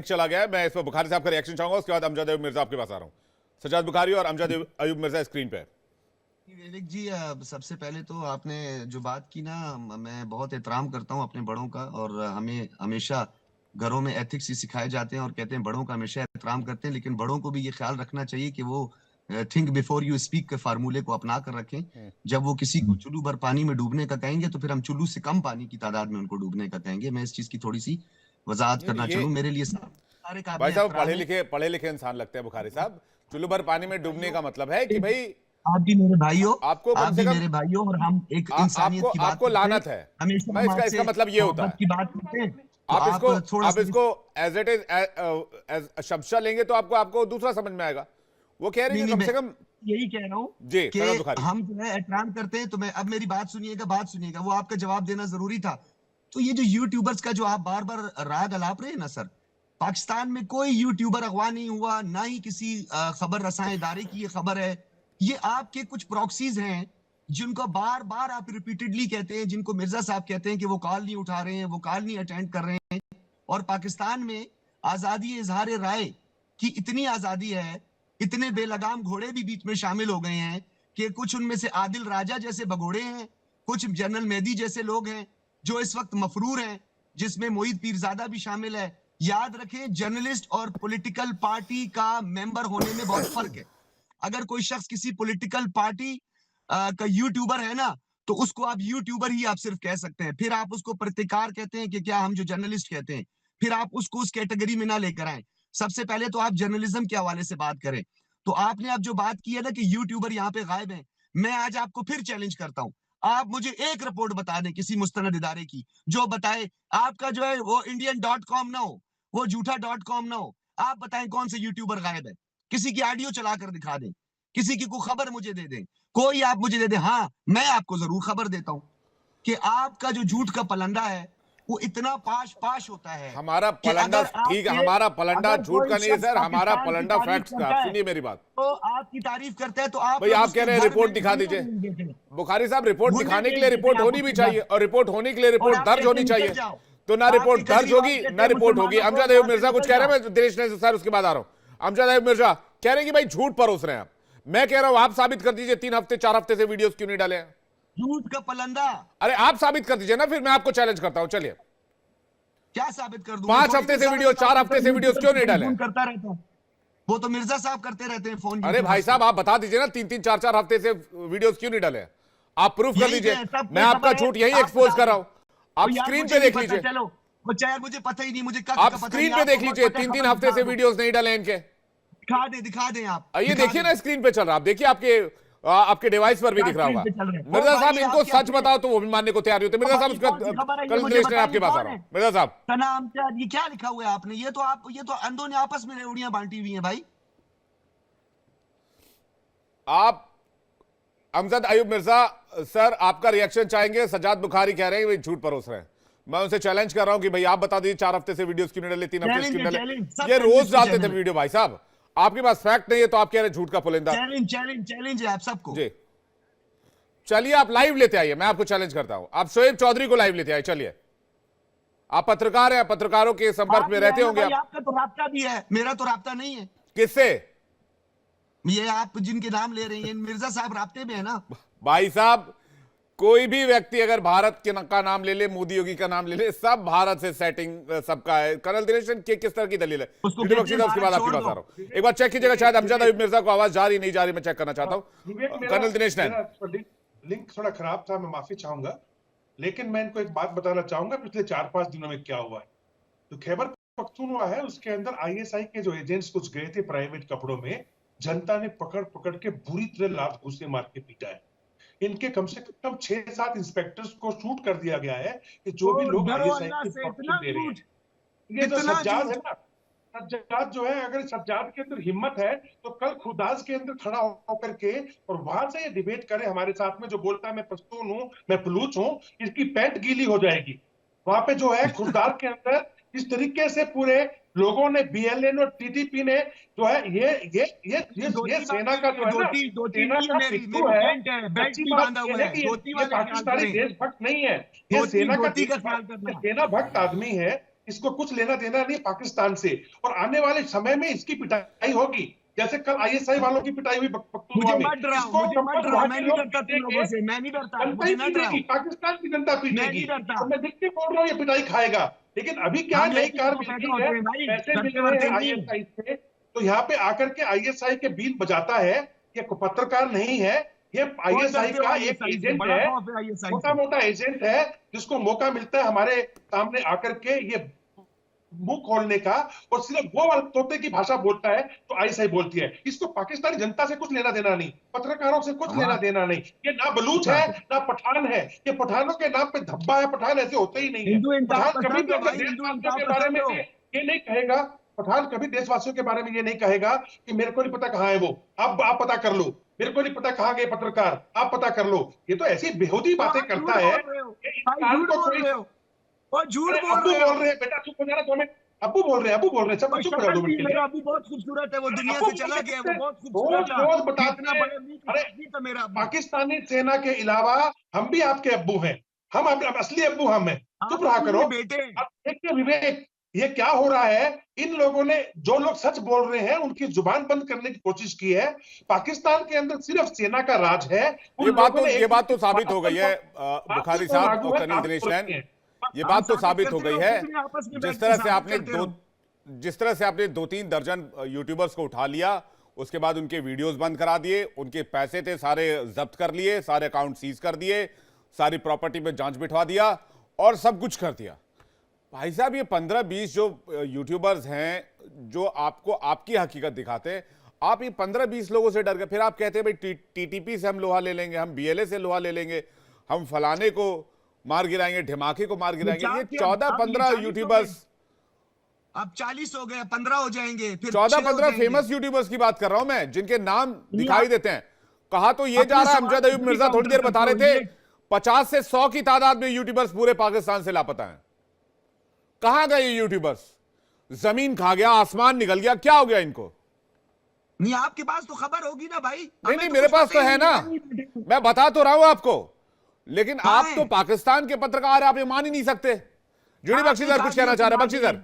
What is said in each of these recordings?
चला गया है। मैं इस पर बुखारी साहब का रिएक्शन चाहूंगा, उसके बाद अमजद अयूब मिर्जा आपके पास आ रहा हूं। सजाद बुखारी और अमजद अयूब मिर्जा स्क्रीन पे। विवेक जी, सबसे पहले तो आपने जो बात की ना, मैं बहुत एहतराम करता हूँ अपने बड़ों का। और हमें हमेशा घरों में एथिक्स ही सिखाए जाते हैं और कहते हैं बड़ों का हमेशा एहतराम करते हैं, लेकिन बड़ों को भी ये ख्याल रखना चाहिए कि वो थिंक बिफोर यू स्पीक के फार्मूले को अपना कर रखें। जब वो किसी को चुल्लू भर पानी में डूबने का कहेंगे तो फिर हम चुल्लू से कम पानी की तादाद में उनको डूबने का कहेंगे। मैं इस चीज की थोड़ी सी वजाहत नहीं नहीं, करना ये चाहूँ। मेरे लिए सारे भाई काबिल साहब एहतराम है। पढ़े लिखे इंसान लगते हैं बुखारी साहब। चुल्लू भर पानी में डूबने का मतलब है कि भाई आप भी मेरे भाई हो, आपको कम आप से भी कम मेरे भाई हो, और हम एक आपको इंसानियत की बात आपको करते हैं। लानत है। हमेशा मैं हम इसका आपसे मतलब ये होता मोहब्बत है। की बात करते हैं, तो आप आप इसको थोड़ा आप सा इसको एज इट इज एज शब्द लेंगे तो आपको आपको दूसरा समझ में आएगा। वो कह रहे नहीं हैं कि नहीं, कम मैं से कम। यही कह रहा हूँ जी कि सजाद बुखारी। हम जो है एहतराम करते हैं। तो मैं अब मेरी बात सुनिएगा, वो आपका जवाब देना जरूरी था। तो ये जो यूट्यूबर्स का जो आप बार बार राग अलाप रहे हैं ना सर, पाकिस्तान में कोई यूट्यूबर अगवा नहीं हुआ, ना ही किसी खबर रसां इदारे की ये खबर है। ये आपके कुछ प्रॉक्सीज हैं जिनको बार बार आप रिपीटेडली कहते हैं, जिनको मिर्जा साहब कहते हैं कि वो कॉल नहीं उठा रहे हैं, वो कॉल नहीं अटेंड कर रहे हैं। और पाकिस्तान में आजादी इजहार राय की इतनी आजादी है, इतने बेलगाम घोड़े भी बीच में शामिल हो गए हैं कि कुछ उनमें से आदिल राजा जैसे भगोड़े हैं, कुछ जनरल मेहदी जैसे लोग हैं जो इस वक्त मफरूर हैं, जिसमें मोईद पीरजादा भी शामिल है। याद रखें, जर्नलिस्ट और पॉलिटिकल पार्टी का मेंबर होने में बहुत फर्क है। अगर कोई शख्स किसी पॉलिटिकल पार्टी का यूट्यूबर है ना, तो उसको आप यूट्यूबर ही आप सिर्फ कह सकते हैं। फिर आप उसको पत्रकार कहते हैं कि क्या, हम जो जर्नलिस्ट कहते हैं, फिर आप उसको उस कैटेगरी में ना लेकर आए। सबसे पहले तो आप जर्नलिज्म के हवाले से बात करें। तो आपने अब जो बात की है ना कि यूट्यूबर यहाँ पे गायब है, मैं आज आपको फिर चैलेंज करता हूं। आप मुझे एक रिपोर्ट बता दें किसी मुस्तनद इदारे की जो बताए आपका जो है वो इंडियन.com ना हो, वो झूठा.com ना हो। आप बताएं कौन से यूट्यूबर गायब है। किसी की ऑडियो चलाकर दिखा दें, किसी की कोई खबर मुझे दे दें, कोई आप मुझे दे दें। हाँ, मैं आपको जरूर खबर देता हूं कि आपका जो झूठ का पलंदा है वो इतना पाश पाश होता है हमारा कि पलंडा अगर ठीक है, आपके हमारा पलंडा अगर झूठ कोई का नहीं है शख्स सर, हमारा पाकिस्तान की पलंडा तारीफ फैक्ट्स का। आप करता है, सुनिए मेरी बात। तो आपकी तारीफ करता है, तो आप भाई लोग आप कह उसके रहे हैं घर रिपोर्ट में दिखा गुंडे दीजिए। भेज देते हैं। बुखारी साहब रिपोर्ट गुंडे दिखाने के भेज लिए देते हैं रिपोर्ट आप होनी भी उसके चाहिए, घर, और रिपोर्ट होने के लिए और रिपोर्ट आप दर्ज कहते होनी हैं निकल चाहिए। जाओ। तो ना आपके रिपोर्ट दर्ज होगी केजरीवाल कहते ना हैं रिपोर्ट होगी। मुसलमानों को अमजद अयूब वहां से मिर्जा कुछ निकल कह रहे जाओ। हैं, दिनेश ने सर उसके बाद आ रहा हूं। अमजद अयूब मिर्जा कह रहे हैं कि भाई झूठ परोस रहे हैं आप। मैं कह रहा हूं आप साबित कर दीजिए, 3 हफ्ते 4 हफ्ते से वीडियोस क्यों नहीं डाले हैं? झूठ का पलंदा। अरे आप साबित कर दीजिए ना, फिर मैं आपको चैलेंज करता हूं। चलिए, क्या साबित कर दूं? मैं 5 थोड़ी हफ्ते देर से सारा वीडियो, दिन 4 हफ्ते से वीडियोस यूट्यूबर क्यों की नहीं डाले टेलीफोन हैं? करता रहता हूं। वो तो मिर्जा साहब करते रहते हैं फोन अरे भाई यूट्यूबर्स साहब को। आप बता दीजिए ना, 3-3 4-4 हफ्ते से वीडियोस क्यों नहीं डाले हैं? आप प्रूफ कर यही दीजिए। कहें, मैं सबको आपका खबर है, झूठ यही आप एक्सपोज बता कर रहा दें। हूं। तो आप यार स्क्रीन मुझे पे नहीं देख पता, लीजिए। चलो वो चाहे मुझे पता ही नहीं, मुझे कख आप का पता नहीं, स्क्रीन पे आपको देख बहुत लीजिए, पता है, 3-3 खबर हफ्ते दिखा से दो। वीडियोस नहीं डाले इनके। दिखा दें आप, ये दिखा देखिए दें। ना, स्क्रीन पे चल रहा, आप देखिए, आपके डिवाइस पर भी क्या दिख रहा स्क्रीन होगा। पे चल रहे हैं? वो मिर्जा साहब बताइए, इनको आपके सच अपने। बताओ तो वो भी मानने को तैयार नहीं होते। मिर्जा अब साहब ये उसका कौन सी खबर है, ये कल मुझे दिनेश ने बताइए आपके पास आ कौन रहा है। हूं। मिर्जा साहब सना अमजद, ये क्या लिखा हुआ है आपने? ये तो अंधों ने आपस में रेवड़ियां बांटी हुई हैं भाई। आप अमजद अयूब मिर्जा सर आपका रिएक्शन चाहेंगे। सजाद बुखारी कह रहे हैं भाई झूठ परोस रहे हैं। मैं उनसे चैलेंज कर रहा हूं कि भाई आप बता दीजिए, 4 हफ्ते से वीडियोस क्यों नहीं डाले, 3 हफ्ते से चैलेंज क्यों है, नहीं चैलेंज, डाले? सब ये रोज जर्नलिस्ट को डालते थे चैलेंज है। वीडियो। भाई साहब आपके पास फैक्ट नहीं है तो आप कह रहे हैं झूठ का पुलिंदा। चैलेंज चैलेंज चैलेंज है आप सबको। जी चलिए, आप लाइव लेते आइए, मैं आपको चैलेंज करता हूं। आप शोएब चौधरी को लाइव लेते आइए। चलिए, आप पत्रकार हैं, पत्रकारों के संपर्क आप में ये है रहते ना होंगे भाई, आप। आपका तो राब्ता भी है, मेरा तो राब्ता नहीं है। किससे? ये आप जिनके नाम ले रहे हैं, मिर्जा साहब राब्ते में है ना। भाई साहब कोई भी व्यक्ति अगर भारत के का नाम ले ले, मोदी योगी का नाम ले ले, सब भारत से सेटिंग सबका है। कर्नल दिनेश के किस तरह की दलील है? उसको वीडियो कहते हैं बख्शी उसके बाद भारत आपके छोड़ पास आ दो। रहा हूं। एक बार चेक कीजिएगा, शायद अमजद अयूब मिर्जा को आवाज जा रही नहीं जा रही, मैं चेक करना चाहता विवेक, हूं। मेरा कर्नल दिनेश ने मेरा लिंक थोड़ा खराब था, मैं माफी चाहूंगा, लेकिन मैं इनको एक बात बताना चाहूंगा पिछले 4-5 दिनों में क्या हुआ है। तो खैबर पख्तूनख्वा है, उसके अंदर आईएसआई के जो एजेंट्स कुछ गए थे प्राइवेट कपड़ों में, जनता ने पकड़ पकड़ के बुरी तरह लात घूंसे मार के पीटा है। इनके कम से कम 6-7 इंस्पेक्टर्स को शूट कर दिया गया है कि जो भी लोग डरो आईएसआई अल्लाह के से, पक्ष इतना दे रहे झूठ, हैं। ये जो इतना सज्जाद है झूठ। ना, सज्जाद जो है, अगर सज्जाद के अंदर हिम्मत है तो कल खुदास के अंदर खड़ा होकर के और वहां से ये डिबेट करे हमारे साथ में, जो बोलता है मैं पश्तून हूं, मैं बलूच हूं, इसकी पैंट गीली हो जाएगी। वहां पे जो है खुदार के अंदर इस तरीके से पूरे लोगों ने, बीएलएन और टीडीपी ने जो है ये सेना का जो है ना, धोती सेना नहीं है, का मेरी पिट्ठू मेरी है। पैंट है, बेल्ट सच्ची नहीं बात बांधा यह हुआ है है। कि धोती ये वाले ख्याल पाकिस्तानी करें। देशभक्त नहीं है, ये धोती सेना का धोती का ख्याल देशभक्त, करना। सेना भक्त आदमी है। इसको कुछ लेना देना नहीं पाकिस्तान से, और आने वाले समय में इसकी पिटाई होगी, जैसे कल आईएसआई वालों की पिटाई हुई पख्तूनख्वा मुझे में। मत डराओ, इसको मुझे मत डराओ, मैं नहीं लोग डरता तुम लोगों से, मैं नहीं डरता, जनता मुझे ही ना डराओ, पीटेगी, पाकिस्तान की जनता मैं पीटेगी। नहीं डरता। और मैं देख के बोल रहा हूँ ये पिटाई खाएगा, लेकिन अभी क्या हम नई यही कार तो मिल पैदा गई होते है, हैं भाई, पैसे मिल डरते रहे वरते हैं नहीं। आईएसआई से, तो यहाँ पे आकर के आईएसआई के बीन बजाता है। ये पत्रकार नहीं है, ये कौन आईएसआई डरते हो का एक आईएसआई से? एजेंट बड़ा है, खौफ है आईएसआई छोटा से। मोटा एजेंट है, जिसको मौका मिलता है हमारे सामने आकर के ये मुंह खोलने का, और सिर्फ वो वाला तोते की भाषा बोलता है तो आईएसआई बोलती है। इसको पाकिस्तानी जनता से कुछ लेना देना नहीं, पत्रकारों से कुछ लेना देना नहीं। ये ना बलूच है ना पठान है, ये पठानों के नाम पे धब्बा है, पठान ऐसे होते ही नहीं है। हिंदू इंसाफ पठान कभी पसंद भी हो अपने भाई, हिंदू देशवासियों इंसाफ के बारे में पसंद हो। ये नहीं कहेगा, पठान कभी देशवासियों के बारे में ये नहीं कहेगा कि मेरे को नहीं पता कहाँ है वो, अब आप पता कर लो, मेरे को नहीं पता कहाँ गए पत्रकार, आप पता कर लो। ये तो ऐसी बेहूदी तो बातें आप करता झूठ है बोल रहे हो कि भाई, इंसान झूठ को बोल कोई, रहे हो, और झूठ अरे बोल अब्बू रहे बोल हो। रहे हैं, बेटा चुप हो जाना 2 मिनट, अब्बू बोल रहे हैं, अब्बू बोल रहे हैं, सब और चुप हो जाओ 2 शपथ मिनट भी, के लिए। मेरा अबू बहुत खूबसूरत है, वो अरे दुनिया अब्बू से चला गया, वो बहुत रोज खूबसूरत था, रोज बताते इतना हैं, बड़े मीट अरे आदमी था मेरा अबू। पाकिस्तानी सेना के अलावा हम भी आपके अब्बू हैं, हम अब असली अब्बू हम हैं, चुप रहा आप करो। मेरे बेटे। अब देखिए विवेक, ये क्या हो रहा है, इन लोगों ने, जो लोग सच बोल रहे हैं उनकी जुबान बंद करने की कोशिश की है। पाकिस्तान के अंदर सिर्फ सेना का राज है। ये उन बात लोगों तो ने ये एक बात तो दूसरे साबित हो गई है बुखारी तो साहब लागू और है, कर्नल दिनेश लागू लैन, है। ये आप बात तो साबित साबित हो करते गई रहो, है। खुद में आपस में बैठ जिस के तरह से साबित आपने करते रहो। जिस तरह से आपने 2-3 दर्जन यूट्यूबर्स को उठा लिया, उसके बाद उनके वीडियोस बंद करा दिए, उनके पैसे थे सारे जब्त कर लिए, सारे अकाउंट सीज कर दिए, सारी प्रॉपर्टी पे जांच बिठवा दिया और सब कुछ कर दिया। भाई साहब ये 15-20 जो यूट्यूबर्स हैं जो आपको आपकी हकीकत दिखाते हैं, आप ये 15-20 लोगों से डर गए, फिर आप कहते हैं भाई टीटीपी से हम लोहा ले लेंगे, हम बीएलए से लोहा ले लेंगे, हम फलाने को मार गिराएंगे, ढिमाके को मार गिराएंगे। ये 14-15 यूट्यूबर्स, अब 40 हो गए, 15 हो जाएंगे, फिर 14-15 फेमस यूट्यूबर्स की बात कर रहा हूं मैं, जिनके नाम दिखाई आप- देते हैं। कहा तो ये अपने जा रहा है, सवाल अमजद अयूब को मिर्जा थोड़ी देर बता रहे थे ये- 50 से 100 की तादाद में यूट्यूबर्स पूरे पाकिस्तान से लापता हैं। कहां गए ये यूट्यूबर्स? जमीन खा गया, आसमान निकल गया, क्या हो गया इनको? नहीं, आपके पास तो खबर होगी ना भाई। नहीं हमें नहीं, तो मेरे कुछ पास पता तो ही है नहीं, ना, नहीं। मैं बता तो रहा हूं आपको, लेकिन कहाँ आप है? तो पाकिस्तान के पत्रकार हैं, आप ये मान ही नहीं सकते। जुड़ी आप बख्शी सर कुछ कहना चाह रहे हैं, बख्शी सर।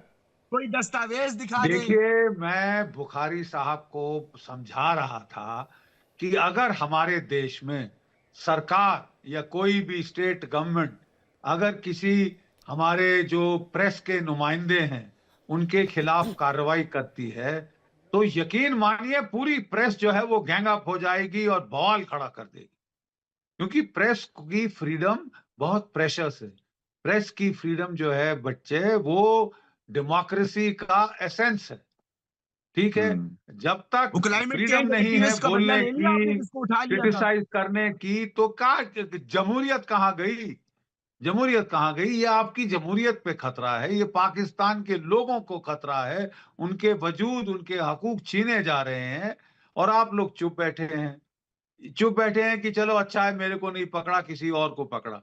कोई दस्तावेज दिखा दे। देखिए, मैं बुखारी साहब को समझा रहा था कि अगर हमारे देश में सरकार या कोई भी स्टेट गवर्नमेंट अगर किसी हमारे जो प्रेस के नुमाइंदे हैं उनके खिलाफ कार्रवाई करती है तो यकीन मानिए पूरी प्रेस जो है वो गैंग अप हो जाएगी और बवाल खड़ा कर देगी, क्योंकि प्रेस की फ्रीडम बहुत प्रेशियस है। प्रेस की फ्रीडम जो है बच्चे, वो डेमोक्रेसी का एसेंस है, ठीक है। जब तक वो क्लाइमेट फ्रीडम चेंज नहीं है एक्टिविस्ट का बदला बोलने ले लिया आपने, की, जिसको उठा लिया था। क्रिटिसाइज करने की, तो क्या जमहूरियत कहाँ गई? जमहूरियत कहाँ गई? ये आपकी जमहूरियत पे खतरा है, ये पाकिस्तान के लोगों को खतरा है, उनके वजूद, उनके हकूक छीने जा रहे हैं और आप लोग चुप बैठे हैं। चुप बैठे हैं कि चलो अच्छा है, मेरे को नहीं पकड़ा, किसी और को पकड़ा,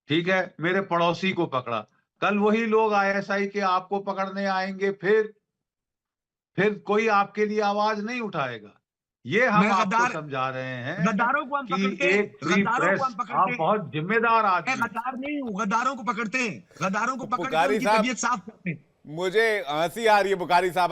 ठीक है, मेरे पड़ोसी को पकड़ा। कल वही लोग आईएसआई के आपको पकड़ने आएंगे, फिर कोई आपके लिए आवाज नहीं उठाएगा। ये हम आपको समझा रहे हैं गद्दारों को हम कि पकड़ते हैं, एक फ्री गद्दारों प्रेस, को हम पकड़ते आप हैं। बहुत जिम्मेदार मैं आदमी। गद्दार नहीं हूँ, गद्दारों को पकड़ते हैं, गद्दारों को पकड़ के बुखारी उनकी साहब, तबीयत साफ करते हैं। मुझे हंसी आ रही है बुखारी साहब